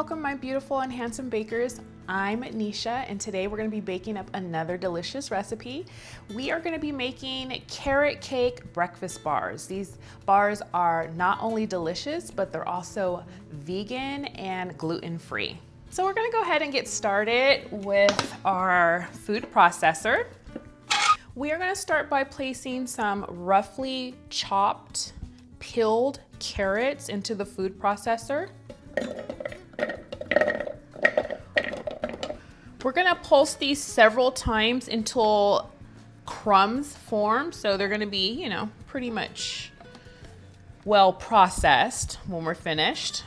welcome my beautiful and handsome bakers. I'm Nisha and today we're going to be baking up another delicious recipe. We are going to be making carrot cake breakfast bars. These bars are not only delicious, but they're also vegan and gluten-free. So we're going to go ahead and get started with our food processor. We are going to start by placing some roughly chopped, peeled carrots into the food processor. We're gonna pulse these several times until crumbs form. So they're gonna be, pretty much well processed when we're finished.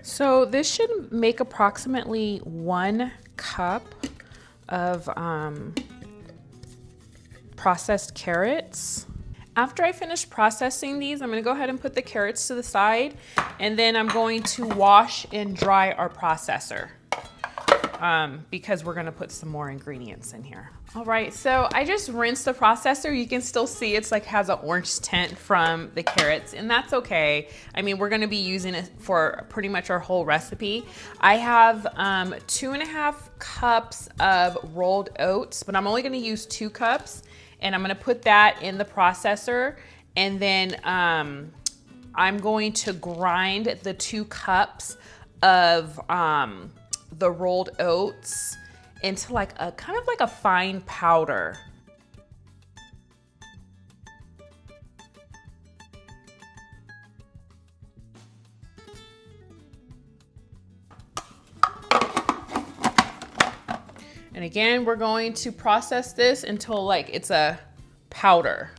So this should make approximately 1 cup of processed carrots. After I finish processing these, I'm gonna go ahead and put the carrots to the side, and then I'm going to wash and dry our processor because we're gonna put some more ingredients in here. All right, so I just rinsed the processor. You can still see it's has an orange tint from the carrots, and that's okay. I mean, we're gonna be using it for pretty much our whole recipe. I have 2.5 cups of rolled oats, but I'm only gonna use 2 cups, and I'm gonna put that in the processor, and then I'm going to grind the 2 cups of the rolled oats into kind of like a fine powder. And again, we're going to process this until it's a powder.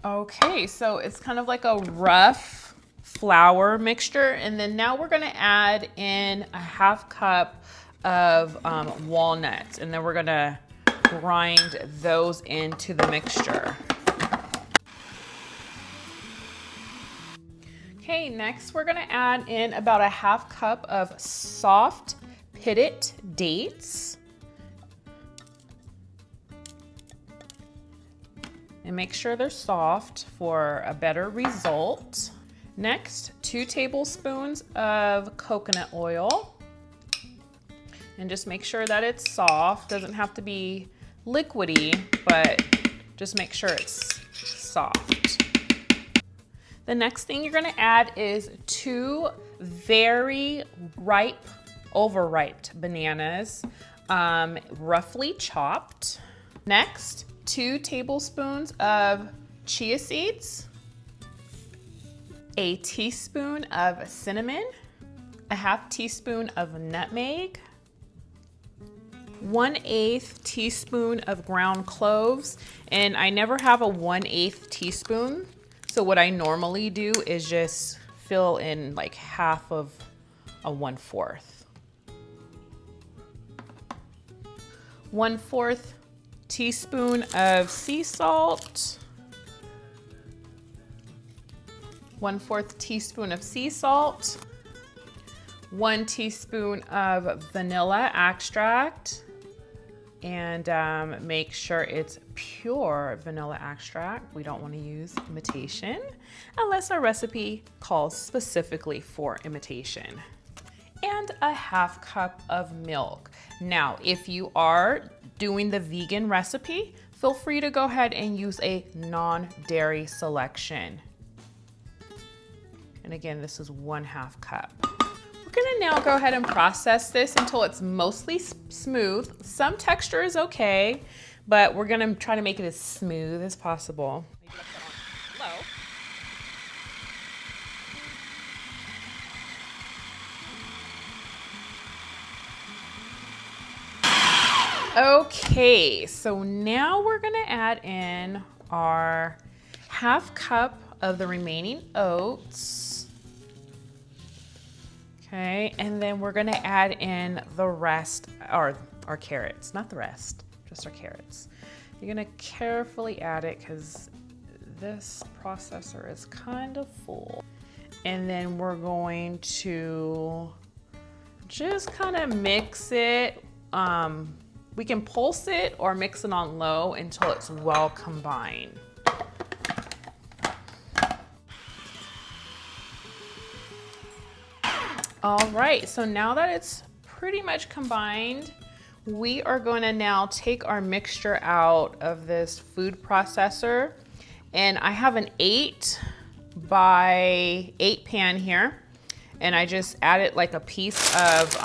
Okay, so it's kind of like a rough flour mixture, and then now we're gonna add in a 1/2 cup of walnuts, and then we're gonna grind those into the mixture. Okay, next we're gonna add in about a 1/2 cup of soft pitted dates. And make sure they're soft for a better result. Next, 2 tablespoons of coconut oil. And just make sure that it's soft. Doesn't have to be liquidy, but just make sure it's soft. The next thing you're gonna add is 2 very overripe bananas, roughly chopped. Next, 2 tablespoons of chia seeds, a teaspoon of cinnamon, a 1/2 teaspoon of nutmeg, 1/8 teaspoon of ground cloves, and I never have a 1/8 teaspoon. So what I normally do is just fill in 1/2 of a 1/4. 1/4 teaspoon of sea salt, 1/4 teaspoon of sea salt, 1 teaspoon of vanilla extract, and make sure it's pure vanilla extract. We don't want to use imitation unless our recipe calls specifically for imitation. And a 1/2 cup of milk. Now, if you are doing the vegan recipe, feel free to go ahead and use a non-dairy selection. And again, this is 1/2 cup. We're gonna now go ahead and process this until it's mostly smooth. Some texture is okay, but we're gonna try to make it as smooth as possible. Maybe let's put on low. Okay, so now we're gonna add in our 1/2 cup of the remaining oats. Okay, and then we're gonna add in the rest, or our carrots, not the rest, just our carrots. You're gonna carefully add it because this processor is kind of full. And then we're going to just kind of mix it. We can pulse it or mix it on low until it's well combined. All right, so now that it's pretty much combined, we are going to now take our mixture out of this food processor. And I have an 8 by 8 pan here. And I just added like a piece of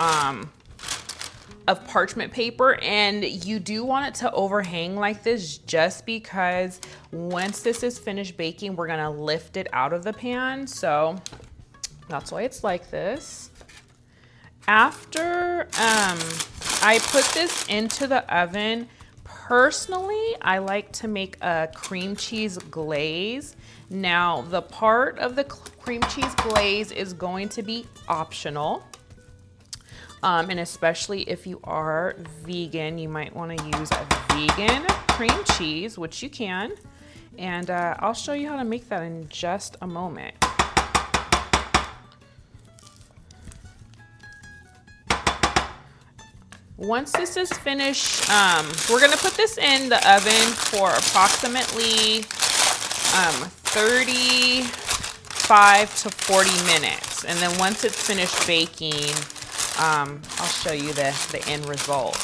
parchment paper, and you do want it to overhang like this just because once this is finished baking, we're gonna lift it out of the pan. So that's why it's like this. After I put this into the oven, personally, I like to make a cream cheese glaze. Now, the part of the cream cheese glaze is going to be optional. And especially if you are vegan, you might want to use a vegan cream cheese, which you can. And I'll show you how to make that in just a moment. Once this is finished, we're gonna put this in the oven for approximately 35 to 40 minutes. And then once it's finished baking, I'll show you the end result.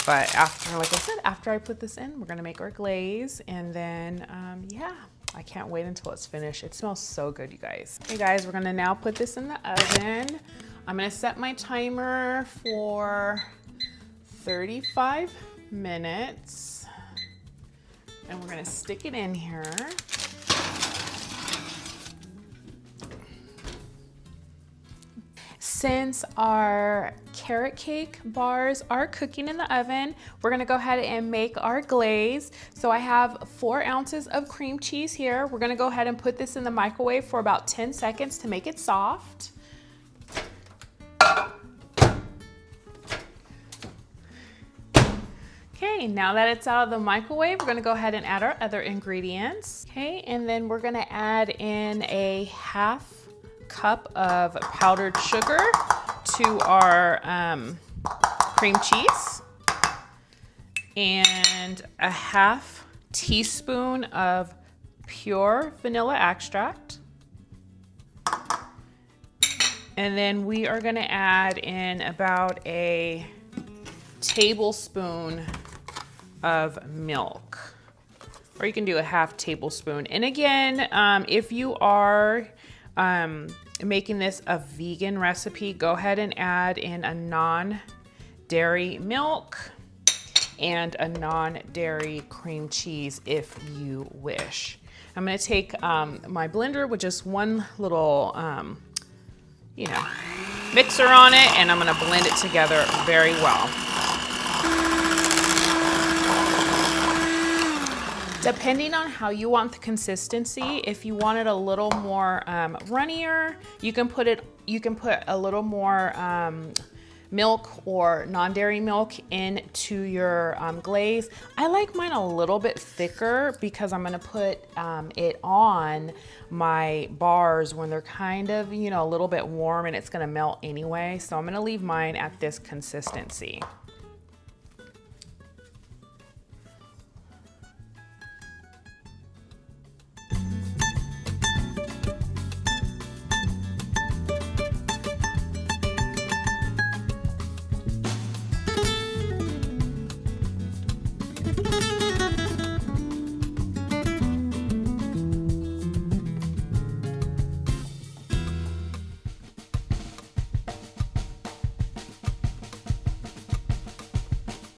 But after, like I said, after I put this in, we're gonna make our glaze. And then, yeah, I can't wait until it's finished. It smells so good, you guys. Okay guys, we're gonna now put this in the oven. I'm gonna set my timer for 35 minutes. And we're gonna stick it in here. Since our carrot cake bars are cooking in the oven, we're gonna go ahead and make our glaze. So I have 4 ounces of cream cheese here. We're gonna go ahead and put this in the microwave for about 10 seconds to make it soft. Okay, now that it's out of the microwave, we're gonna go ahead and add our other ingredients. Okay, and then we're gonna add in a half cup of powdered sugar to our cream cheese and a half teaspoon of pure vanilla extract. And then we are gonna add in about a tablespoon of milk, or you can do a half tablespoon. And again, if you are making this a vegan recipe, go ahead and add in a non-dairy milk and a non-dairy cream cheese if you wish. I'm gonna take my blender with just one little, mixer on it, and I'm gonna blend it together very well. Depending on how you want the consistency, if you want it a little more runnier, you can put a little more milk or non-dairy milk into your glaze. I like mine a little bit thicker because I'm gonna put it on my bars when they're kind of, a little bit warm, and it's gonna melt anyway. So I'm gonna leave mine at this consistency.